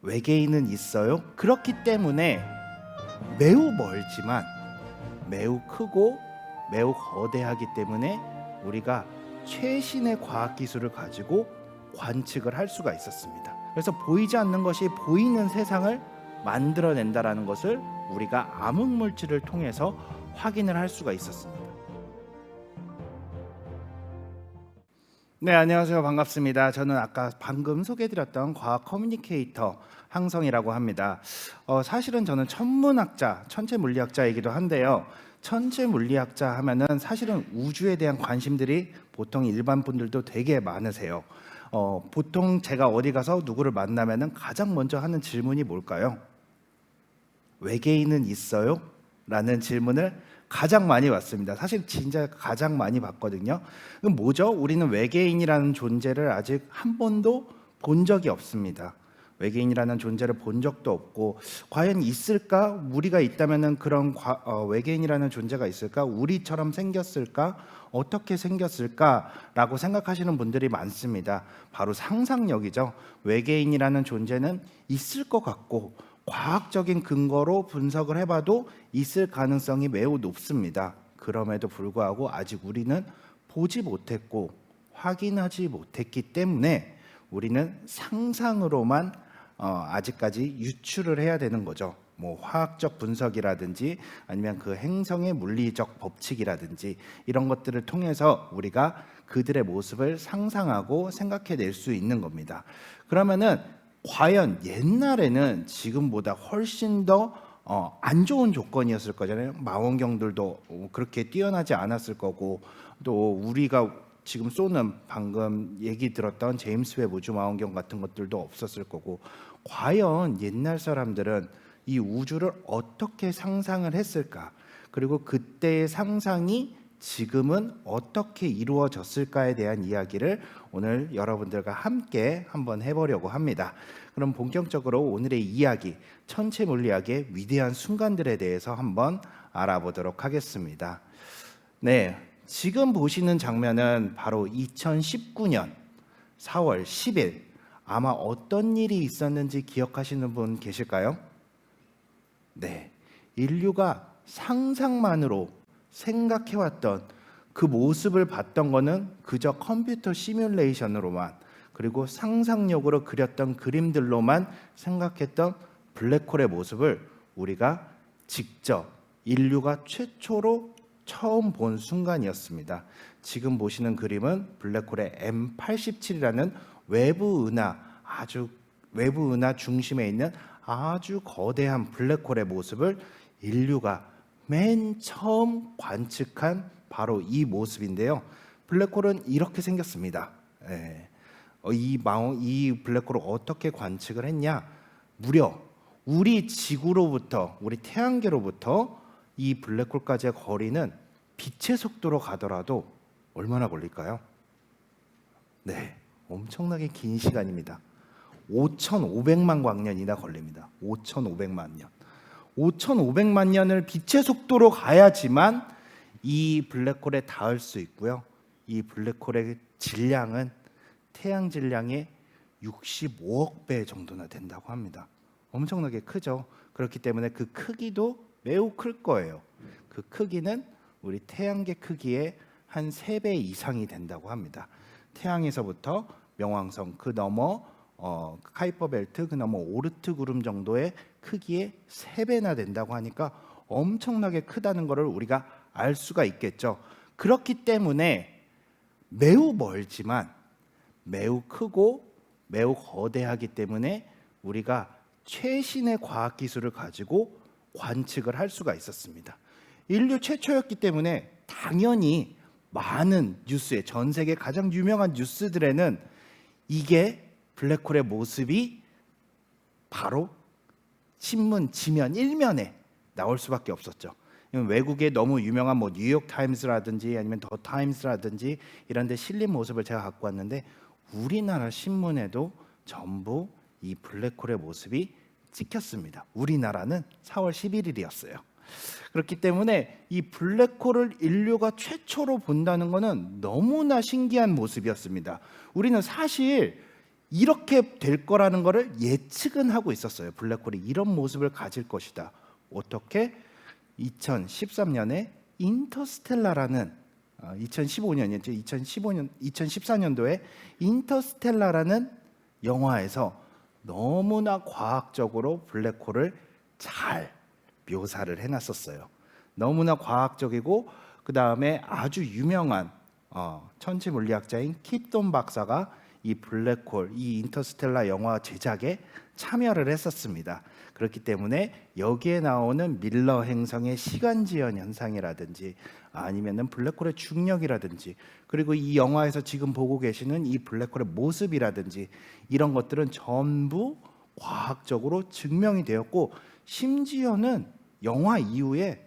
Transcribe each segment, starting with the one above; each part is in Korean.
외계인은 있어요. 그렇기 때문에 매우 멀지만 매우 크고 매우 거대하기 때문에 우리가 최신의 과학기술을 가지고 관측을 할 수가 있었습니다. 그래서 보이지 않는 것이 보이는 세상을 만들어낸다라는 것을 우리가 암흑물질을 통해서 확인을 할 수가 있었습니다. 네, 안녕하세요. 반갑습니다. 저는 아까 방금 소개해드렸던 과학 커뮤니케이터 항성이라고 합니다. 사실은 저는 천문학자, 천체물리학자이기도 한데요. 천체물리학자 하면은 사실은 우주에 대한 관심들이 보통 일반 분들도 되게 많으세요. 보통 제가 어디 가서 누구를 만나면은 가장 먼저 하는 질문이 뭘까요? 외계인은 있어요? 라는 질문을 가장 많이 받습니다. 사실 진짜 가장 많이 받거든요. 그럼 뭐죠? 우리는 외계인이라는 존재를 아직 한 번도 본 적이 없습니다. 외계인이라는 존재를 본 적도 없고 과연 있을까? 우리가 있다면은 그런 외계인이라는 존재가 있을까? 우리처럼 생겼을까? 어떻게 생겼을까라고 생각하시는 분들이 많습니다. 바로 상상력이죠. 외계인이라는 존재는 있을 것 같고 과학적인 근거로 분석을 해봐도 있을 가능성이 매우 높습니다. 그럼에도 불구하고 아직 우리는 보지 못했고 확인하지 못했기 때문에 우리는 상상으로만 아직까지 유추를 해야 되는 거죠. 뭐 화학적 분석이라든지 아니면 그 행성의 물리적 법칙이라든지 이런 것들을 통해서 우리가 그들의 모습을 상상하고 생각해낼 수 있는 겁니다. 그러면은 과연 옛날에는 지금보다 훨씬 더 안 좋은 조건이었을 거잖아요. 망원경들도 그렇게 뛰어나지 않았을 거고 또 우리가 지금 쏘는 방금 얘기 들었던 제임스 웹 우주 망원경 같은 것들도 없었을 거고 과연 옛날 사람들은 이 우주를 어떻게 상상을 했을까? 그리고 그때의 상상이 지금은 어떻게 이루어졌을까에 대한 이야기를 오늘 여러분들과 함께 한번 해보려고 합니다. 그럼 본격적으로 오늘의 이야기, 천체물리학의 위대한 순간들에 대해서 한번 알아보도록 하겠습니다. 네, 지금 보시는 장면은 바로 2019년 4월 10일 아마 어떤 일이 있었는지 기억하시는 분 계실까요? 네, 인류가 상상만으로 생각해왔던 그 모습을 봤던 거는 그저 컴퓨터 시뮬레이션으로만 그리고 상상력으로 그렸던 그림들로만 생각했던 블랙홀의 모습을 우리가 직접 인류가 최초로 처음 본 순간이었습니다. 지금 보시는 그림은 블랙홀의 M87이라는 외부 은하 중심에 있는 아주 거대한 블랙홀의 모습을 인류가 맨 처음 관측한 바로 이 모습인데요. 블랙홀은 이렇게 생겼습니다. 이 블랙홀을 어떻게 관측을 했냐? 무려 우리 지구로부터, 우리 태양계로부터 이 블랙홀까지의 거리는 빛의 속도로 가더라도 얼마나 걸릴까요? 네, 엄청나게 긴 시간입니다. 5,500만 광년이나 걸립니다. 5,500만 년. 5,500만 년을 빛의 속도로 가야지만 이 블랙홀에 닿을 수 있고요. 이 블랙홀의 질량은 태양 질량의 65억 배 정도나 된다고 합니다. 엄청나게 크죠. 그렇기 때문에 그 크기도 매우 클 거예요. 그 크기는 우리 태양계 크기의 한 3배 이상이 된다고 합니다. 태양에서부터 명왕성 그 너머 카이퍼 벨트 그 너머 오르트 구름 정도의 크기의 3배나 된다고 하니까 엄청나게 크다는 것을 우리가 알 수가 있겠죠. 그렇기 때문에 매우 멀지만 매우 크고 매우 거대하기 때문에 우리가 최신의 과학기술을 가지고 관측을 할 수가 있었습니다. 인류 최초였기 때문에 당연히 많은 뉴스에 전 세계 가장 유명한 뉴스들에는 이게 블랙홀의 모습이 바로 신문 지면 1면에 나올 수밖에 없었죠. 외국에 너무 유명한 뭐 뉴욕 타임스라든지 아니면 더 타임스라든지 이런 데 실린 모습을 제가 갖고 왔는데 우리나라 신문에도 전부 이 블랙홀의 모습이 찍혔습니다. 우리나라는 4월 11일이었어요. 그렇기 때문에 이 블랙홀을 인류가 최초로 본다는 것은 너무나 신기한 모습이었습니다. 우리는 사실 이렇게 될 거라는 거를 예측은 하고 있었어요. 블랙홀이 이런 모습을 가질 것이다. 어떻게? 2013년에 인터스텔라라는 2015년이었죠. 2014년도에 인터스텔라라는 영화에서 너무나 과학적으로 블랙홀을 잘 묘사를 해놨었어요. 너무나 과학적이고 그 다음에 아주 유명한 천체 물리학자인 킵돈 박사가 이 블랙홀, 이 인터스텔라 영화 제작에 참여를 했었습니다. 그렇기 때문에 여기에 나오는 밀러 행성의 시간 지연 현상이라든지 아니면은 블랙홀의 중력이라든지 그리고 이 영화에서 지금 보고 계시는 이 블랙홀의 모습이라든지 이런 것들은 전부 과학적으로 증명이 되었고 심지어는 영화 이후에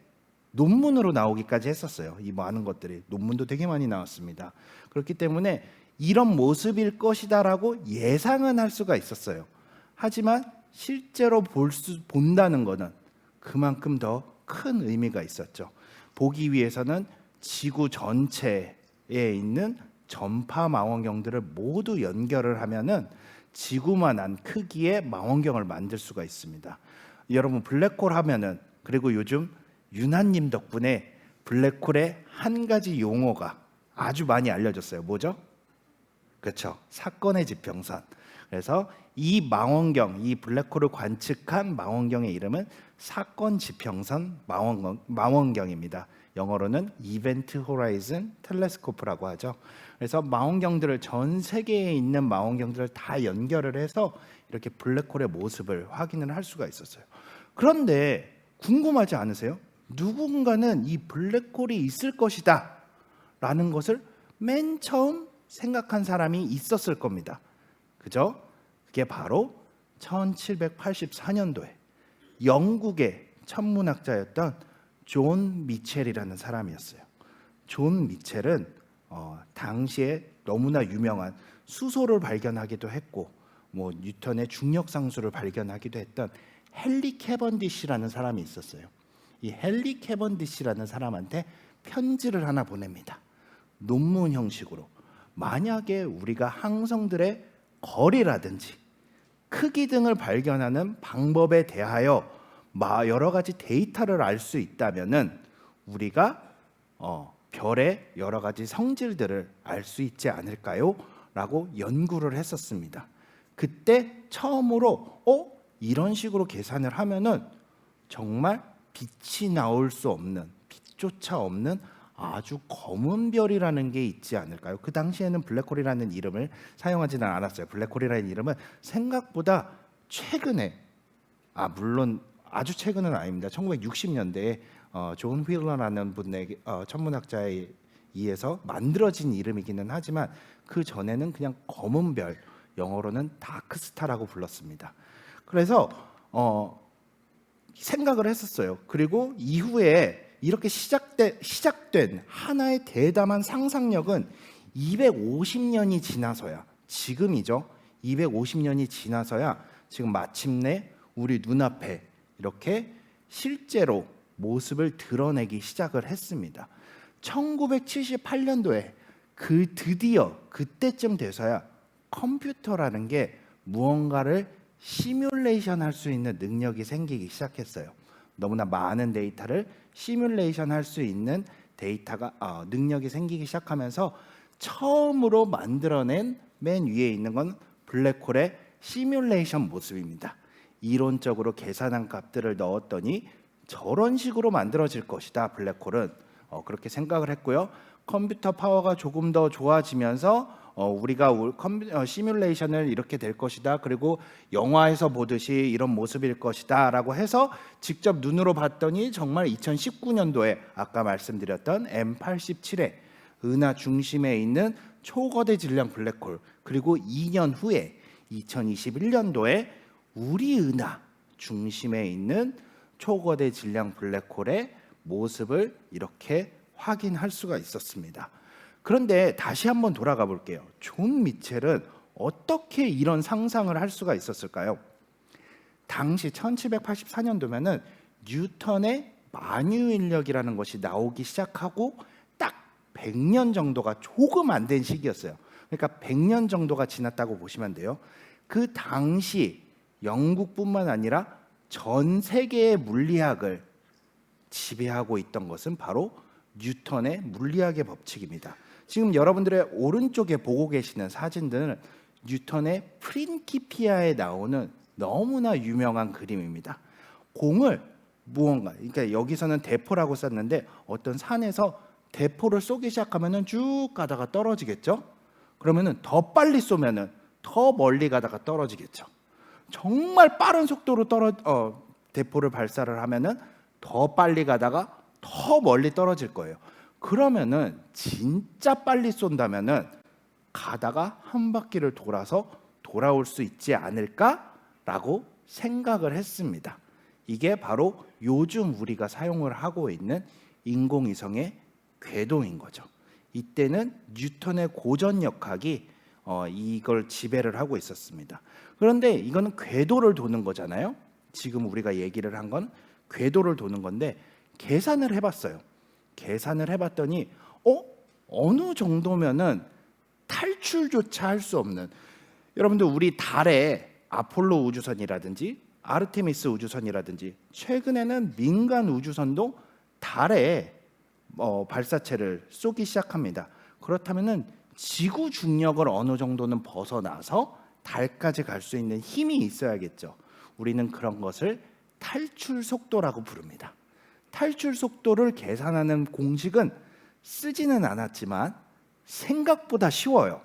논문으로 나오기까지 했었어요. 이 많은 것들이 논문도 되게 많이 나왔습니다. 그렇기 때문에 이런 모습일 것이다라고 예상은 할 수가 있었어요. 하지만 실제로 본다는 것은 그만큼 더 큰 의미가 있었죠. 보기 위해서는 지구 전체에 있는 전파 망원경들을 모두 연결을 하면은 지구만한 크기의 망원경을 만들 수가 있습니다. 여러분 블랙홀 하면은 그리고 요즘 유나님 덕분에 블랙홀의 한 가지 용어가 아주 많이 알려졌어요. 뭐죠? 그렇죠. 사건의 지평선. 그래서 이 망원경, 이 블랙홀을 관측한 망원경의 이름은 사건 지평선 망원경입니다. 영어로는 이벤트 호라이즌 텔레스코프라고 하죠. 그래서 망원경들을 전 세계에 있는 망원경들을 다 연결을 해서 이렇게 블랙홀의 모습을 확인을 할 수가 있었어요. 그런데 궁금하지 않으세요? 누군가는 이 블랙홀이 있을 것이다 라는 것을 맨 처음 생각한 사람이 있었을 겁니다. 그죠? 그게 바로 1784년도에 영국의 천문학자였던 존 미첼이라는 사람이었어요. 존 미첼은 당시에 너무나 유명한 수소를 발견하기도 했고 뭐 뉴턴의 중력 상수를 발견하기도 했던 헨리 캐번디시라는 사람이 있었어요. 이 헨리 캐번디시라는 사람한테 편지를 하나 보냅니다. 논문 형식으로. 만약에 우리가 항성들의 거리라든지 크기 등을 발견하는 방법에 대하여 여러 가지 데이터를 알 수 있다면은 우리가 별의 여러 가지 성질들을 알 수 있지 않을까요? 라고 연구를 했었습니다. 그때 처음으로 이런 식으로 계산을 하면은 정말 빛이 나올 수 없는 빛조차 없는 아주 검은 별이라는 게 있지 않을까요? 그 당시에는 블랙홀이라는 이름을 사용하지는 않았어요. 블랙홀이라는 이름은 생각보다 최근에 물론 아주 최근은 아닙니다. 1960년대에 존 휠러라는 분에게 천문학자에 의해서 만들어진 이름이기는 하지만 그 전에는 그냥 검은 별, 영어로는 다크스타라고 불렀습니다. 그래서 생각을 했었어요. 그리고 이후에 이렇게 시작된 하나의 대담한 상상력은 250년이 지나서야 지금이죠. 250년이 지나서야 지금 마침내 우리 눈앞에 이렇게 실제로 모습을 드러내기 시작을 했습니다. 1978년도에 드디어 그때쯤 돼서야 컴퓨터라는 게 무언가를 시뮬레이션 할 수 있는 능력이 생기기 시작했어요. 너무나 많은 데이터를 시뮬레이션 할 수 있는 능력이 생기기 시작하면서 처음으로 만들어낸 맨 위에 있는 건 블랙홀의 시뮬레이션 모습입니다. 이론적으로 계산한 값들을 넣었더니 저런 식으로 만들어질 것이다. 블랙홀은 그렇게 생각을 했고요. 컴퓨터 파워가 조금 더 좋아지면서 우리가 시뮬레이션을 이렇게 될 것이다. 그리고 영화에서 보듯이 이런 모습일 것이다 라고 해서 직접 눈으로 봤더니 정말 2019년도에 아까 말씀드렸던 M87의 은하 중심에 있는 초거대 질량 블랙홀, 그리고 2년 후에 2021년도에 우리 은하 중심에 있는 초거대 질량 블랙홀의 모습을 이렇게 확인할 수가 있었습니다. 그런데 다시 한번 돌아가 볼게요. 존 미첼은 어떻게 이런 상상을 할 수가 있었을까요? 당시 1784년도면은 뉴턴의 만유인력이라는 것이 나오기 시작하고 딱 100년 정도가 조금 안 된 시기였어요. 그러니까 100년 정도가 지났다고 보시면 돼요. 그 당시 영국뿐만 아니라 전 세계의 물리학을 지배하고 있던 것은 바로 뉴턴의 물리학의 법칙입니다. 지금 여러분들의 오른쪽에 보고 계시는 사진들은 뉴턴의 프린키피아에 나오는 너무나 유명한 그림입니다. 공을 무언가, 그러니까 여기서는 대포라고 썼는데 어떤 산에서 대포를 쏘기 시작하면은 쭉 가다가 떨어지겠죠. 그러면은 더 빨리 쏘면은 더 멀리 가다가 떨어지겠죠. 정말 빠른 속도로 대포를 발사를 하면은 더 빨리 가다가 더 멀리 떨어질 거예요. 그러면은 진짜 빨리 쏜다면은 가다가 한 바퀴를 돌아서 돌아올 수 있지 않을까라고 생각을 했습니다. 이게 바로 요즘 우리가 사용을 하고 있는 인공위성의 궤도인 거죠. 이때는 뉴턴의 고전역학이 이걸 지배를 하고 있었습니다. 그런데 이거는 궤도를 도는 거잖아요. 지금 우리가 얘기를 한 건 궤도를 도는 건데 계산을 해봤어요. 계산을 해봤더니 어느 정도면은 탈출조차 할 수 없는, 여러분들 우리 달에 아폴로 우주선이라든지 아르테미스 우주선이라든지 최근에는 민간 우주선도 달에 발사체를 쏘기 시작합니다. 그렇다면은 지구 중력을 어느 정도는 벗어나서 달까지 갈 수 있는 힘이 있어야겠죠. 우리는 그런 것을 탈출 속도라고 부릅니다. 탈출 속도를 계산하는 공식은 쓰지는 않았지만 생각보다 쉬워요.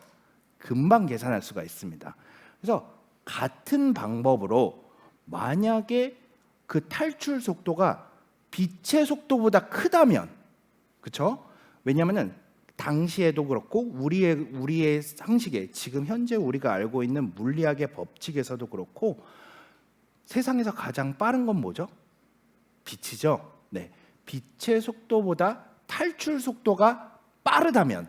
금방 계산할 수가 있습니다. 그래서 같은 방법으로 만약에 그 탈출 속도가 빛의 속도보다 크다면, 그렇죠? 왜냐하면은 당시에도 그렇고 우리의 상식에 지금 현재 우리가 알고 있는 물리학의 법칙에서도 그렇고 세상에서 가장 빠른 건 뭐죠? 빛이죠. 네, 빛의 속도보다 탈출 속도가 빠르다면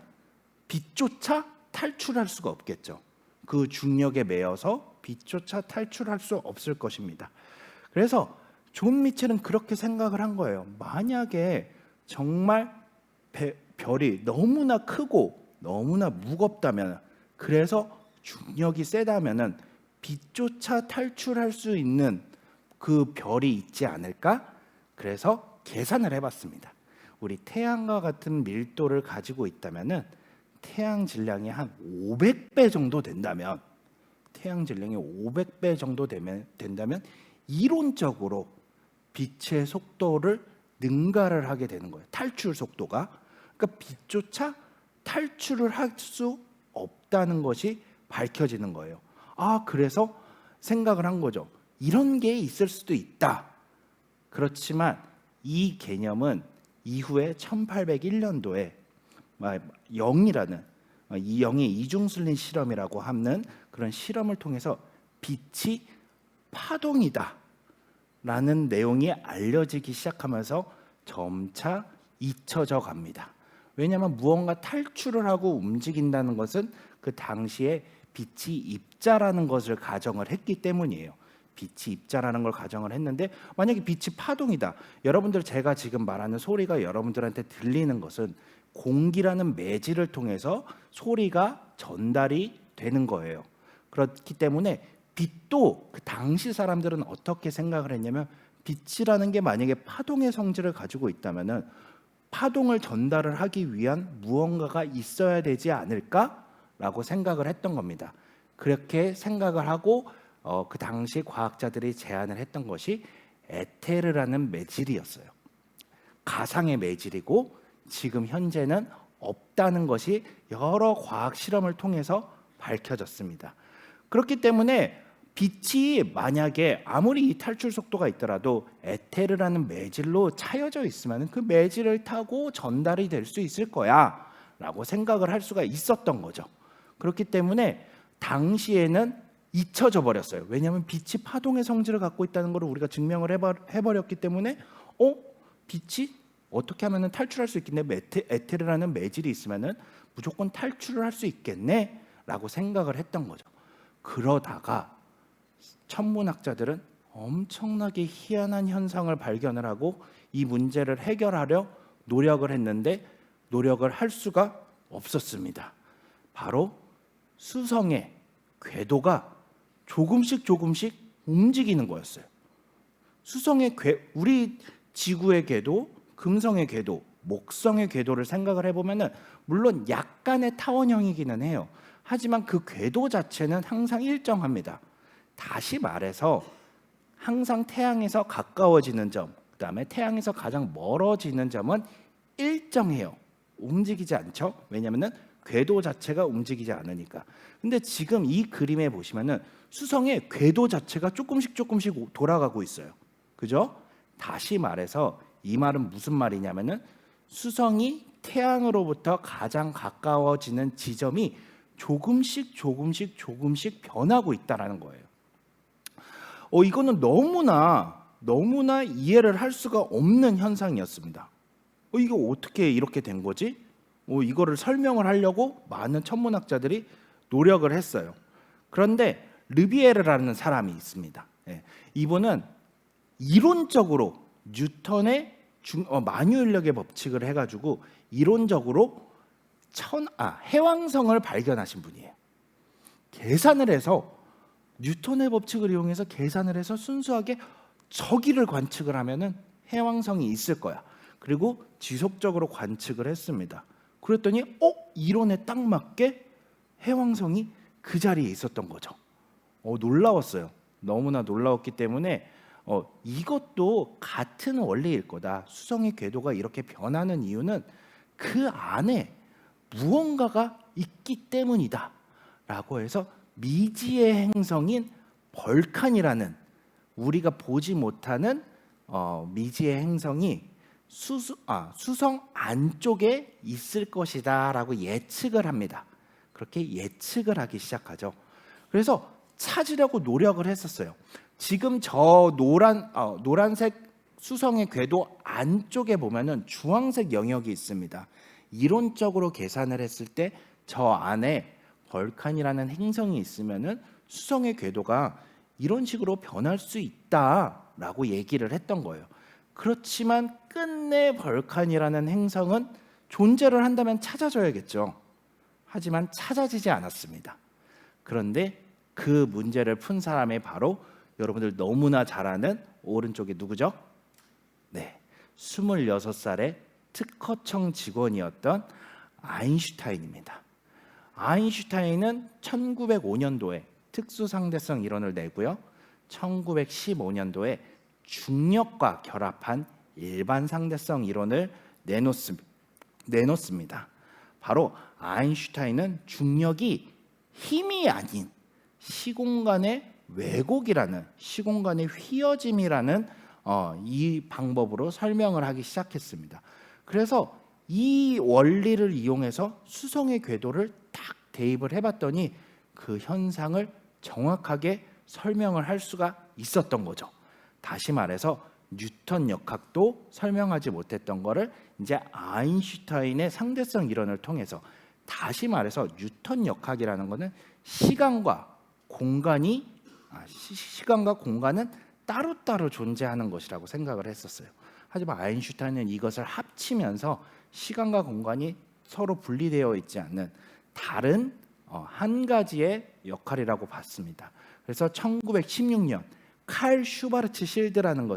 빛조차 탈출할 수가 없겠죠. 그 중력에 매여서 빛조차 탈출할 수 없을 것입니다. 그래서 존 미첼은 그렇게 생각을 한 거예요. 만약에 정말 별이 너무나 크고 너무나 무겁다면, 그래서 중력이 세다면은 빛조차 탈출할 수 있는 그 별이 있지 않을까? 그래서 계산을 해봤습니다. 우리 태양과 같은 밀도를 가지고 있다면은 태양 질량이 한 500배 정도 된다면, 태양 질량이 500배 정도 된다면 이론적으로 빛의 속도를 능가를 하게 되는 거예요. 탈출 속도가. 그러니까 빛조차 탈출을 할 수 없다는 것이 밝혀지는 거예요. 그래서 생각을 한 거죠. 이런 게 있을 수도 있다. 그렇지만 이 개념은 이후에 1801년도에 영이라는, 이 영의 이중슬린 실험이라고 하는 그런 실험을 통해서 빛이 파동이다 라는 내용이 알려지기 시작하면서 점차 잊혀져 갑니다. 왜냐하면 무언가 탈출을 하고 움직인다는 것은 그 당시에 빛이 입자라는 것을 가정을 했기 때문이에요. 빛이 입자라는 걸 가정을 했는데, 만약에 빛이 파동이다, 여러분들 제가 지금 말하는 소리가 여러분들한테 들리는 것은 공기라는 매질을 통해서 소리가 전달이 되는 거예요. 그렇기 때문에 빛도 그 당시 사람들은 어떻게 생각을 했냐면, 빛이라는 게 만약에 파동의 성질을 가지고 있다면은 파동을 전달을 하기 위한 무언가가 있어야 되지 않을까라고 생각을 했던 겁니다. 그렇게 생각을 하고 그 당시 과학자들이 제안을 했던 것이 에테르라는 매질이었어요. 가상의 매질이고 지금 현재는 없다는 것이 여러 과학 실험을 통해서 밝혀졌습니다. 그렇기 때문에 빛이 만약에 아무리 이 탈출 속도가 있더라도 에테르라는 매질로 차여져 있으면 그 매질을 타고 전달이 될 수 있을 거야 라고 생각을 할 수가 있었던 거죠. 그렇기 때문에 당시에는 잊혀져 버렸어요. 왜냐하면 빛이 파동의 성질을 갖고 있다는 걸 우리가 증명을 해버렸기 때문에 빛이 어떻게 하면 탈출할 수 있겠네, 에테르라는 매질이 있으면 무조건 탈출을 할 수 있겠네 라고 생각을 했던 거죠. 그러다가 천문학자들은 엄청나게 희한한 현상을 발견을 하고 이 문제를 해결하려 노력을 했는데 노력을 할 수가 없었습니다. 바로 수성의 궤도가 조금씩 움직이는 거였어요. 우리 지구의 궤도, 금성의 궤도, 목성의 궤도를 생각을 해보면은 물론 약간의 타원형이기는 해요. 하지만 그 궤도 자체는 항상 일정합니다. 다시 말해서 항상 태양에서 가까워지는 점, 그 다음에 태양에서 가장 멀어지는 점은 일정해요. 움직이지 않죠. 왜냐하면 궤도 자체가 움직이지 않으니까. 근데 지금 이 그림에 보시면은 수성의 궤도 자체가 조금씩 돌아가고 있어요. 그죠? 다시 말해서 이 말은 무슨 말이냐면은 수성이 태양으로부터 가장 가까워지는 지점이 조금씩 변하고 있다라는 거예요. 이거는 너무나 이해를 할 수가 없는 현상이었습니다. 이거 어떻게 이렇게 된 거지? 이거를 설명을 하려고 많은 천문학자들이 노력을 했어요. 그런데 르비에르라는 사람이 있습니다. 이분은 이론적으로 뉴턴의 만유인력의 법칙을 해가지고 이론적으로 해왕성을 발견하신 분이에요. 계산을 해서 뉴턴의 법칙을 이용해서 계산을 해서 순수하게 저기를 관측을 하면은 해왕성이 있을 거야. 그리고 지속적으로 관측을 했습니다. 그랬더니 이론에 딱 맞게 해왕성이 그 자리에 있었던 거죠. 놀라웠어요. 너무나 놀라웠기 때문에 이것도 같은 원리일 거다. 수성의 궤도가 이렇게 변하는 이유는 그 안에 무언가가 있기 때문이다 라고 해서 미지의 행성인 벌칸이라는 우리가 보지 못하는 미지의 행성이 수성 안쪽에 있을 것이다 라고 예측을 합니다. 그렇게 예측을 하기 시작하죠. 그래서 찾으려고 노력을 했었어요. 지금 저 노란색 수성의 궤도 안쪽에 보면은 주황색 영역이 있습니다. 이론적으로 계산을 했을 때 저 안에 벌칸이라는 행성이 있으면은 수성의 궤도가 이런 식으로 변할 수 있다라고 얘기를 했던 거예요. 그렇지만 끝내 벌칸이라는 행성은 존재를 한다면 찾아져야겠죠. 하지만 찾아지지 않았습니다. 그런데 그 문제를 푼 사람이 바로 여러분들 너무나 잘 아는 오른쪽에 누구죠? 네, 26살의 특허청 직원이었던 아인슈타인입니다. 아인슈타인은 1905년도에 특수상대성 이론을 내고요. 1915년도에 중력과 결합한 일반상대성 이론을 내놓습니다. 바로 아인슈타인은 중력이 힘이 아닌 시공간의 왜곡이라는, 시공간의 휘어짐이라는 이 방법으로 설명을 하기 시작했습니다. 그래서 이 원리를 이용해서 수성의 궤도를 딱 대입을 해봤더니 그 현상을 정확하게 설명을 할 수가 있었던 거죠. 다시 말해서 뉴턴 역학도 설명하지 못했던 거를 이제 아인슈타인의 상대성 이론을 통해서, 다시 말해서 뉴턴 역학이라는 거는 시간과 공간은 따로따로 존재하는 것이라고 생각을 했었어요. 하지만 아인슈타인은 이것을 합치면서 시간과 공간이 서로 분리되어 있지 않는 다른 한 가지의 역할이라고 봤습니다. 그래서 1916년 칼 슈바르츠 실드라는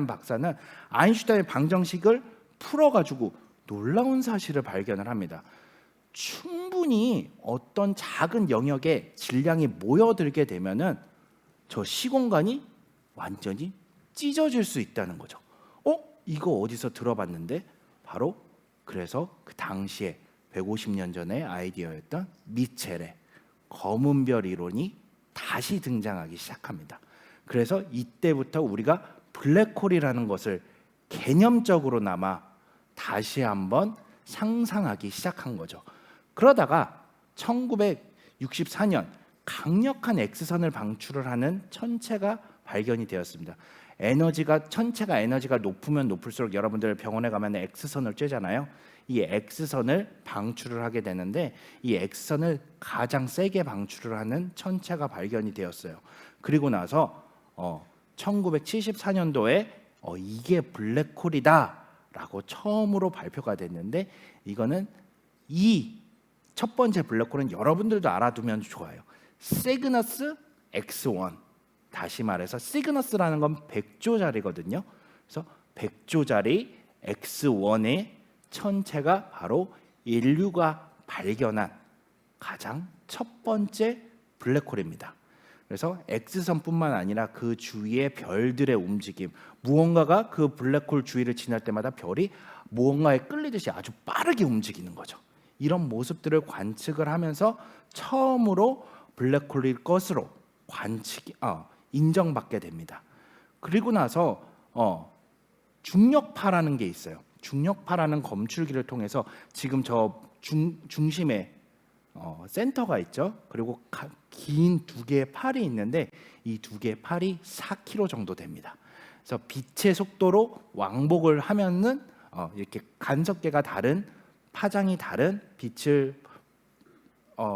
박사는 아인슈타인의 방정식을 풀어가지고 놀라운 사실을 발견을 합니다. 충분히 어떤 작은 영역에 질량이 모여들게 되면은 저 시공간이 완전히 찢어질 수 있다는 거죠. 이거 어디서 들어봤는데? 바로 그래서 그 당시에 150년 전의 아이디어였던 미첼의 검은 별 이론이 다시 등장하기 시작합니다. 그래서 이때부터 우리가 블랙홀이라는 것을 개념적으로나마 다시 한번 상상하기 시작한 거죠. 그러다가 1964년 강력한 X선을 방출을 하는 천체가 발견이 되었습니다. 천체가 에너지가 높으면 높을수록 여러분들 병원에 가면 X선을 쬐잖아요. 이 X선을 방출을 하게 되는데 이 X선을 가장 세게 방출을 하는 천체가 발견이 되었어요. 그리고 나서 1974년도에 이게 블랙홀이다 라고 처음으로 발표가 됐는데, 이거는 이 첫 번째 블랙홀은 여러분들도 알아두면 좋아요. 시그너스 X1. 다시 말해서 시그너스라는 건 100조짜리거든요. 그래서 100조짜리 X1의 천체가 바로 인류가 발견한 가장 첫 번째 블랙홀입니다. 그래서 X선뿐만 아니라 그 주위의 별들의 움직임, 무언가가 그 블랙홀 주위를 지날 때마다 별이 무언가에 끌리듯이 아주 빠르게 움직이는 거죠. 이런 모습들을 관측을 하면서 처음으로 블랙홀일 것으로 인정받게 됩니다. 그리고 나서 중력파라는 게 있어요. 중력파라는 검출기를 통해서 지금 저 중심에 센터가 있죠. 그리고 긴 두 개의 팔이 있는데 이 두 개의 팔이 4km 정도 됩니다. 그래서 빛의 속도로 왕복을 하면은 이렇게 간섭계가 다른 파장이 다른 빛을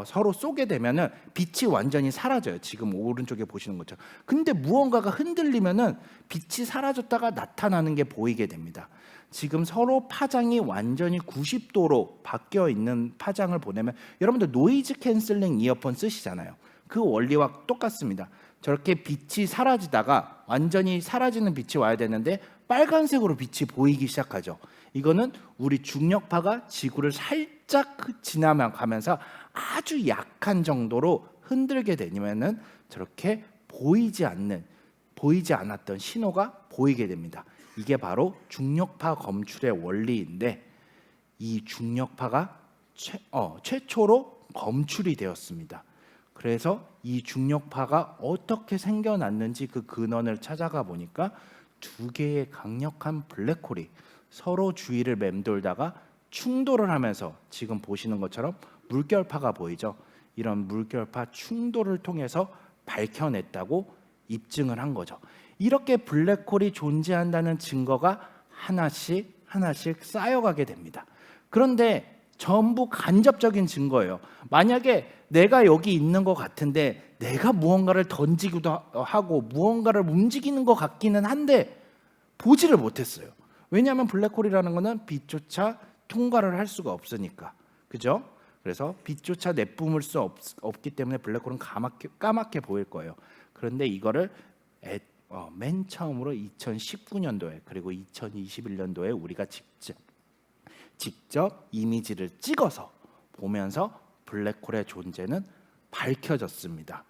서로 쏘게 되면은 빛이 완전히 사라져요. 지금 오른쪽에 보시는 것처럼. 근데 무언가가 흔들리면은 빛이 사라졌다가 나타나는 게 보이게 됩니다. 지금 서로 파장이 완전히 90도로 바뀌어 있는 파장을 보내면 여러분들 노이즈 캔슬링 이어폰 쓰시잖아요. 그 원리와 똑같습니다. 저렇게 빛이 사라지다가 완전히 사라지는 빛이 와야 되는데 빨간색으로 빛이 보이기 시작하죠. 이거는 우리 중력파가 지구를 살짝 지나가면서 아주 약한 정도로 흔들게 되면은 저렇게 보이지 않았던 신호가 보이게 됩니다. 이게 바로 중력파 검출의 원리인데 이 중력파가 최초로 검출이 되었습니다. 그래서 이 중력파가 어떻게 생겨났는지 그 근원을 찾아가 보니까 두 개의 강력한 블랙홀이 서로 주위를 맴돌다가 충돌을 하면서 지금 보시는 것처럼 물결파가 보이죠. 이런 물결파 충돌을 통해서 밝혀냈다고 입증을 한 거죠. 이렇게 블랙홀이 존재한다는 증거가 하나씩 쌓여가게 됩니다. 그런데 전부 간접적인 증거예요. 만약에 내가 여기 있는 것 같은데 내가 무언가를 던지기도 하고 무언가를 움직이는 것 같기는 한데 보지를 못했어요. 왜냐하면 블랙홀이라는 거는 빛조차 통과를 할 수가 없으니까. 그죠? 그래서 빛조차 내뿜을 수 없기 때문에 블랙홀은 까맣게 보일 거예요. 그런데 이거를 맨 처음으로 2019년도에 그리고 2021년도에 우리가 직접 이미지를 찍어서 보면서 블랙홀의 존재는 밝혀졌습니다.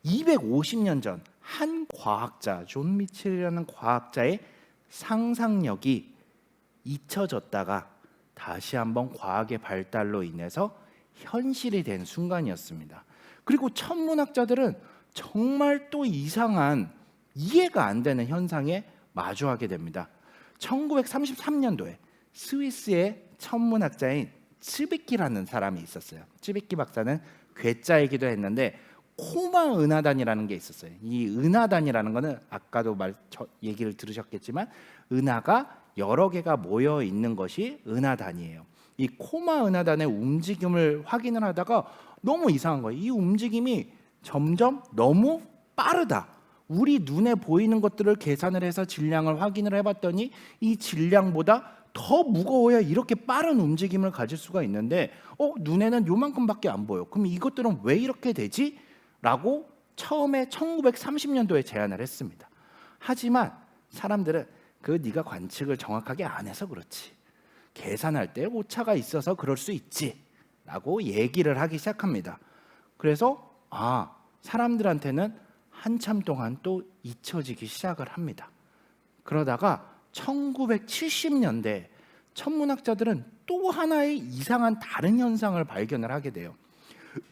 250년 전 한 과학자 존 미첼이라는 과학자의 상상력이 잊혀졌다가 다시 한번 과학의 발달로 인해서 현실이 된 순간이었습니다. 그리고 천문학자들은 정말 또 이상한 이해가 안 되는 현상에 마주하게 됩니다. 1933년도에 스위스의 천문학자인 츠비키라는 사람이 있었어요. 츠비키 박사는 괴짜이기도 했는데 코마 은하단이라는 게 있었어요. 이 은하단이라는 거는 아까도 얘기를 들으셨겠지만 은하가 여러 개가 모여 있는 것이 은하단이에요. 이 코마 은하단의 움직임을 확인을 하다가 너무 이상한 거예요. 이 움직임이 점점 너무 빠르다. 우리 눈에 보이는 것들을 계산을 해서 질량을 확인을 해봤더니 이 질량보다 더 무거워야 이렇게 빠른 움직임을 가질 수가 있는데 눈에는 요만큼밖에 안 보여. 그럼 이것들은 왜 이렇게 되지? 라고 처음에 1930년도에 제안을 했습니다. 하지만 사람들은 네가 관측을 정확하게 안 해서 그렇지. 계산할 때 오차가 있어서 그럴 수 있지. 라고 얘기를 하기 시작합니다. 그래서 사람들한테는 한참 동안 또 잊혀지기 시작을 합니다. 그러다가 1970년대 천문학자들은 또 하나의 이상한 다른 현상을 발견을 하게 돼요.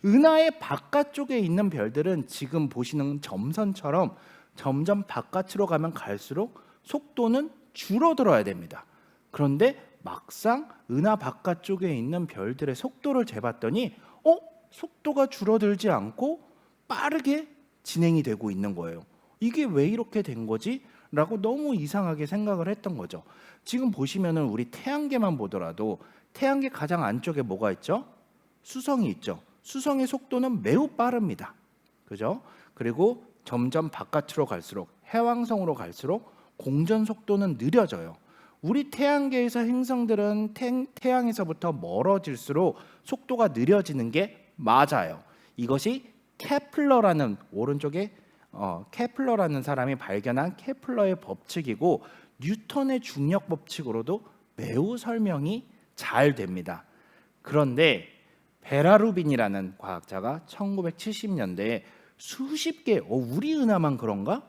은하의 바깥쪽에 있는 별들은 지금 보시는 점선처럼 점점 바깥으로 가면 갈수록 속도는 줄어들어야 됩니다. 그런데 막상 은하 바깥쪽에 있는 별들의 속도를 재봤더니 속도가 줄어들지 않고 빠르게 진행이 되고 있는 거예요. 이게 왜 이렇게 된 거지? 라고 너무 이상하게 생각을 했던 거죠. 지금 보시면은 우리 태양계만 보더라도 태양계 가장 안쪽에 뭐가 있죠? 수성이 있죠. 수성의 속도는 매우 빠릅니다. 그죠? 그리고 점점 바깥으로 갈수록 해왕성으로 갈수록 공전 속도는 느려져요. 우리 태양계에서 행성들은 태양에서부터 멀어질수록 속도가 느려지는 게 맞아요. 이것이 케플러라는 오른쪽에 케플러라는 사람이 발견한 케플러의 법칙이고 뉴턴의 중력 법칙으로도 매우 설명이 잘 됩니다. 그런데 베라루빈이라는 과학자가 1970년대에 수십 개, 우리 은하만 그런가?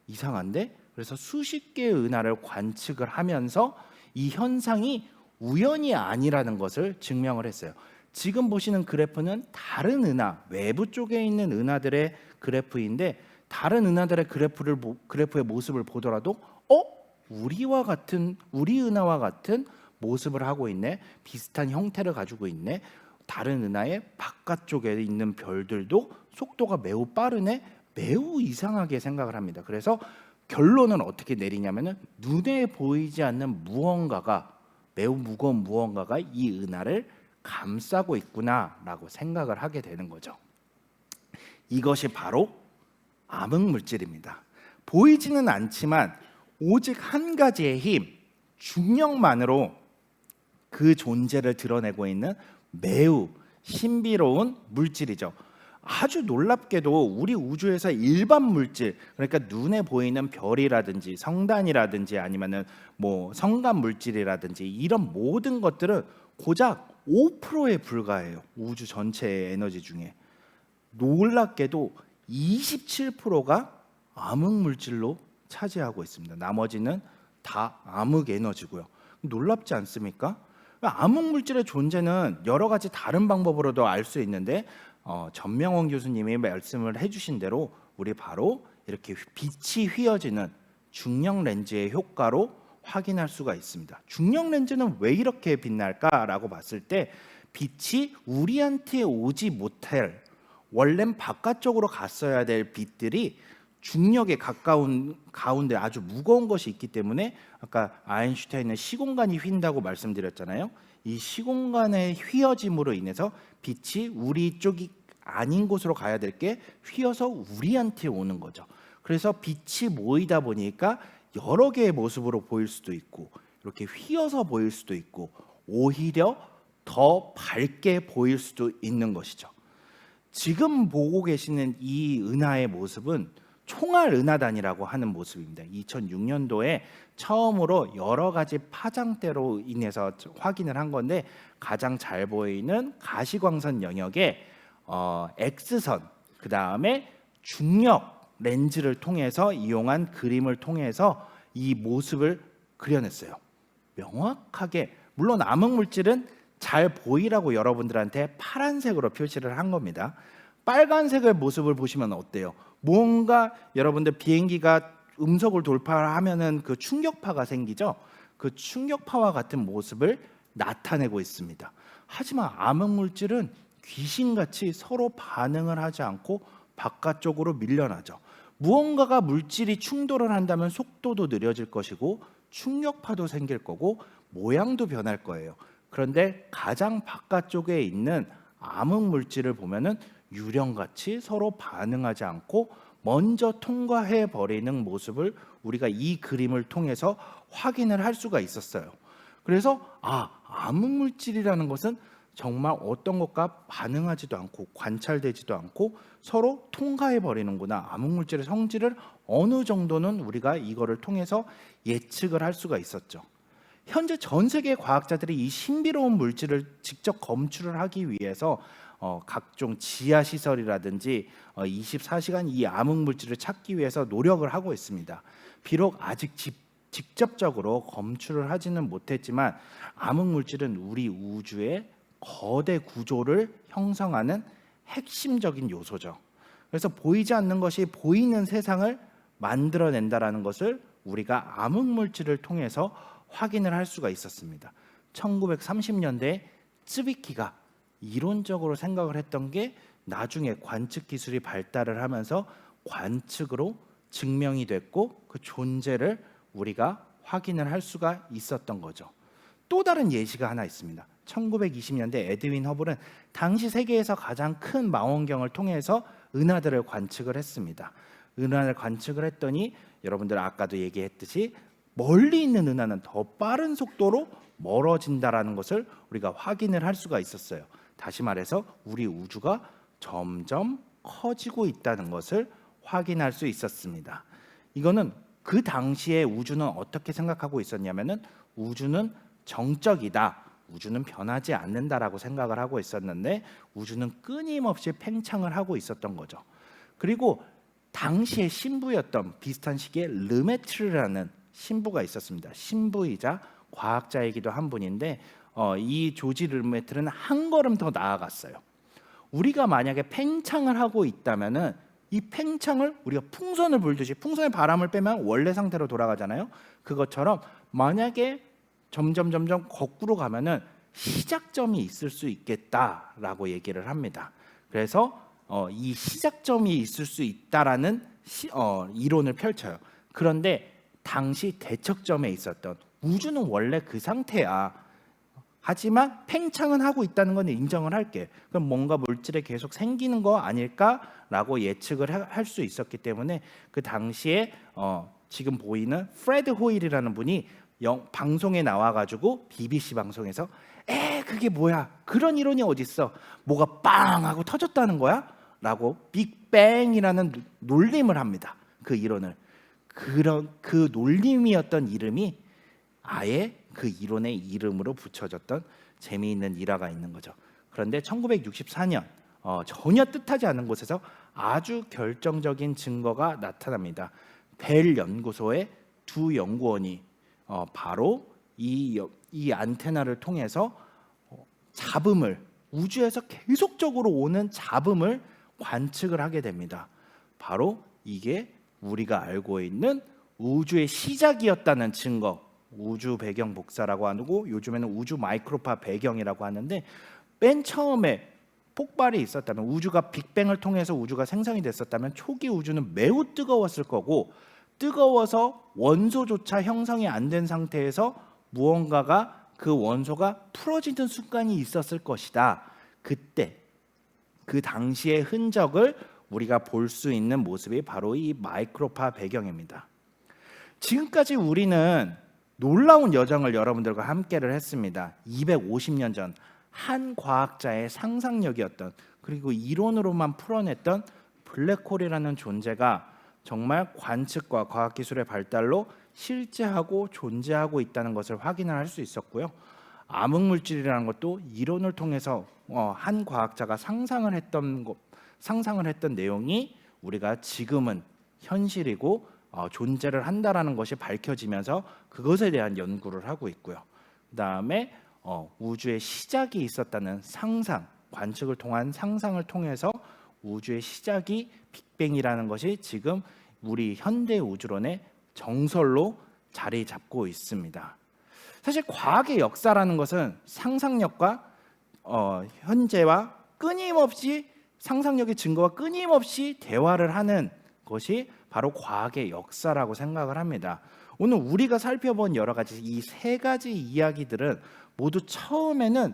이상한데? 그래서 수십 개의 은하를 관측을 하면서 이 현상이 우연이 아니라는 것을 증명을 했어요. 지금 보시는 그래프는 다른 은하, 외부 쪽에 있는 은하들의 그래프인데 다른 은하들의 그래프의 모습을 보더라도 우리 은하와 같은 모습을 하고 있네. 비슷한 형태를 가지고 있네. 다른 은하의 바깥쪽에 있는 별들도 속도가 매우 빠르네. 매우 이상하게 생각을 합니다. 그래서 결론은 어떻게 내리냐면은 눈에 보이지 않는 무언가가 매우 무거운 무언가가 이 은하를 감싸고 있구나라고 생각을 하게 되는 거죠. 이것이 바로 암흑 물질입니다. 보이지는 않지만 오직 한 가지의 힘, 중력만으로 그 존재를 드러내고 있는 매우 신비로운 물질이죠. 아주 놀랍게도 우리 우주에서 일반 물질, 그러니까 눈에 보이는 별이라든지 성단이라든지 아니면은 뭐 성간 물질이라든지 이런 모든 것들은 고작 5%에 불과해요. 우주 전체의 에너지 중에. 놀랍게도 27%가 암흑 물질로 차지하고 있습니다. 나머지는 다 암흑 에너지고요. 놀랍지 않습니까? 암흑 물질의 존재는 여러 가지 다른 방법으로도 알 수 있는데 전명원 교수님이 말씀을 해주신 대로 우리 바로 이렇게 빛이 휘어지는 중력 렌즈의 효과로 확인할 수가 있습니다. 중력 렌즈는 왜 이렇게 빛날까라고 봤을 때 빛이 우리한테 오지 못할 원래는 바깥쪽으로 갔어야 될 빛들이 중력에 가까운 가운데 아주 무거운 것이 있기 때문에 아까 아인슈타인은 시공간이 휜다고 말씀드렸잖아요. 이 시공간의 휘어짐으로 인해서 빛이 우리 쪽이 아닌 곳으로 가야 될 게 휘어서 우리한테 오는 거죠. 그래서 빛이 모이다 보니까 여러 개의 모습으로 보일 수도 있고 이렇게 휘어서 보일 수도 있고 오히려 더 밝게 보일 수도 있는 것이죠. 지금 보고 계시는 이 은하의 모습은 총알 은하단이라고 하는 모습입니다. 2006년도에 처음으로 여러 가지 파장대로 인해서 확인을 한 건데 가장 잘 보이는 가시광선 영역에 X선, 그 다음에 중력 렌즈를 통해서 이용한 그림을 통해서 이 모습을 그려냈어요. 명확하게, 물론 암흑 물질은 잘 보이라고 여러분들한테 파란색으로 표시를 한 겁니다. 빨간색의 모습을 보시면 어때요? 뭔가 여러분들 비행기가 음속을 돌파하면은 그 충격파가 생기죠. 그 충격파와 같은 모습을 나타내고 있습니다. 하지만 암흑 물질은 귀신같이 서로 반응을 하지 않고 바깥쪽으로 밀려나죠. 무언가가 물질이 충돌을 한다면 속도도 느려질 것이고 충격파도 생길 거고 모양도 변할 거예요. 그런데 가장 바깥쪽에 있는 암흑 물질을 보면은 유령같이 서로 반응하지 않고 먼저 통과해 버리는 모습을 우리가 이 그림을 통해서 확인을 할 수가 있었어요. 그래서 암흑 물질이라는 것은 정말 어떤 것과 반응하지도 않고 관찰되지도 않고 서로 통과해 버리는구나. 암흑 물질의 성질을 어느 정도는 우리가 이거를 통해서 예측을 할 수가 있었죠. 현재 전 세계 과학자들이 이 신비로운 물질을 직접 검출을 하기 위해서 각종 지하 시설이라든지 24시간 이 암흑 물질을 찾기 위해서 노력을 하고 있습니다. 비록 아직 직접적으로 검출을 하지는 못했지만 암흑 물질은 우리 우주의 거대 구조를 형성하는 핵심적인 요소죠. 그래서 보이지 않는 것이 보이는 세상을 만들어낸다라는 것을 우리가 암흑 물질을 통해서 확인을 할 수가 있었습니다. 1930년대에 츠비키가 이론적으로 생각을 했던 게 나중에 관측 기술이 발달을 하면서 관측으로 증명이 됐고 그 존재를 우리가 확인을 할 수가 있었던 거죠. 또 다른 예시가 하나 있습니다. 1920년대 에드윈 허블은 당시 세계에서 가장 큰 망원경을 통해서 은하들을 관측을 했습니다. 은하를 관측을 했더니 여러분들 아까도 얘기했듯이 멀리 있는 은하는 더 빠른 속도로 멀어진다라는 것을 우리가 확인을 할 수가 있었어요. 다시 말해서 우리 우주가 점점 커지고 있다는 것을 확인할 수 있었습니다. 이거는 그 당시에 우주는 어떻게 생각하고 있었냐면은 우주는 정적이다, 우주는 변하지 않는다라고 생각을 하고 있었는데 우주는 끊임없이 팽창을 하고 있었던 거죠. 그리고 당시의 신부였던 비슷한 시기에 르메트르라는 신부가 있었습니다. 신부이자 과학자이기도 한 분인데 이 조지 르메트르는 한 걸음 더 나아갔어요. 우리가 만약에 팽창을 하고 있다면은 이 팽창을 우리가 풍선을 불듯이, 풍선에 바람을 빼면 원래 상태로 돌아가잖아요. 그것처럼 만약에 점점 거꾸로 가면은 시작점이 있을 수 있겠다라고 얘기를 합니다. 그래서 이 시작점이 있을 수 있다라는 이론을 펼쳐요. 그런데 당시 대척점에 있었던 우주는 원래 그 상태야. 하지만 팽창은 하고 있다는 건 인정을 할게. 그럼 뭔가 물질에 계속 생기는 거 아닐까라고 예측을 할 수 있었기 때문에 그 당시에 지금 보이는 프레드 호일이라는 분이 방송에 나와가지고 BBC 방송에서 그게 뭐야? 그런 이론이 어딨어? 뭐가 빵 하고 터졌다는 거야? 라고 빅뱅이라는 놀림을 합니다. 그 이론을. 그 놀림이었던 이름이 아예 그 이론의 이름으로 붙여졌던 재미있는 일화가 있는 거죠. 그런데 1964년 전혀 뜻하지 않은 곳에서 아주 결정적인 증거가 나타납니다. 벨 연구소의 두 연구원이 바로 이 안테나를 통해서 잡음을, 우주에서 계속적으로 오는 잡음을 관측을 하게 됩니다. 바로 이게 우리가 알고 있는 우주의 시작이었다는 증거, 우주 배경 복사라고 하고 요즘에는 우주 마이크로파 배경이라고 하는데, 맨 처음에 폭발이 있었다면, 우주가 빅뱅을 통해서 우주가 생성이 됐었다면 초기 우주는 매우 뜨거웠을 거고, 뜨거워서 원소조차 형성이 안 된 상태에서 무언가가, 그 원소가 풀어지는 순간이 있었을 것이다. 그때 그 당시의 흔적을 우리가 볼 수 있는 모습이 바로 이 마이크로파 배경입니다. 지금까지 우리는 놀라운 여정을 여러분들과 함께를 했습니다. 250년 전 한 과학자의 상상력이었던, 그리고 이론으로만 풀어냈던 블랙홀이라는 존재가 정말 관측과 과학기술의 발달로 실제하고 존재하고 있다는 것을 확인을 할 수 있었고요. 암흑물질이라는 것도 이론을 통해서 한 과학자가 상상을 했던 내용이 우리가 지금은 현실이고 존재를 한다라는 것이 밝혀지면서 그것에 대한 연구를 하고 있고요. 그다음에 우주의 시작이 있었다는 상상, 관측을 통한 상상을 통해서 우주의 시작이 빅뱅이라는 것이 지금 우리 현대 우주론의 정설로 자리 잡고 있습니다. 사실 과학의 역사라는 것은 상상력과 현재와 끊임없이, 상상력의 증거와 끊임없이 대화를 하는 것이 바로 과학의 역사라고 생각을 합니다. 오늘 우리가 살펴본 여러 가지 이 세 가지 이야기들은 모두 처음에는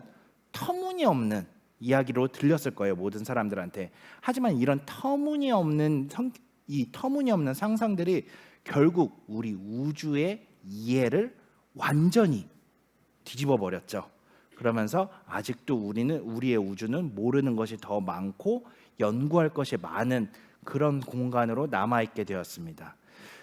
터무니없는 이야기로 들렸을 거예요, 모든 사람들한테. 하지만 이런 터무니없는 상상들이 결국 우리 우주의 이해를 완전히 뒤집어 버렸죠. 그러면서 아직도 우리의 우주는 모르는 것이 더 많고 연구할 것이 많은 그런 공간으로 남아있게 되었습니다.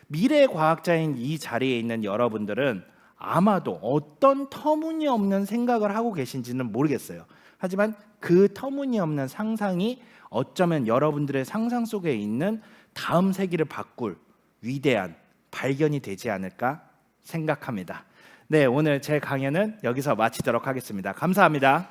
미래 과학자인 이 자리에 있는 여러분들은 아마도 어떤 터무니없는 생각을 하고 계신지는 모르겠어요. 하지만 그 터무니없는 상상이 어쩌면 여러분들의 상상 속에 있는 다음 세기를 바꿀 위대한 발견이 되지 않을까 생각합니다. 네, 오늘 제 강연은 여기서 마치도록 하겠습니다. 감사합니다.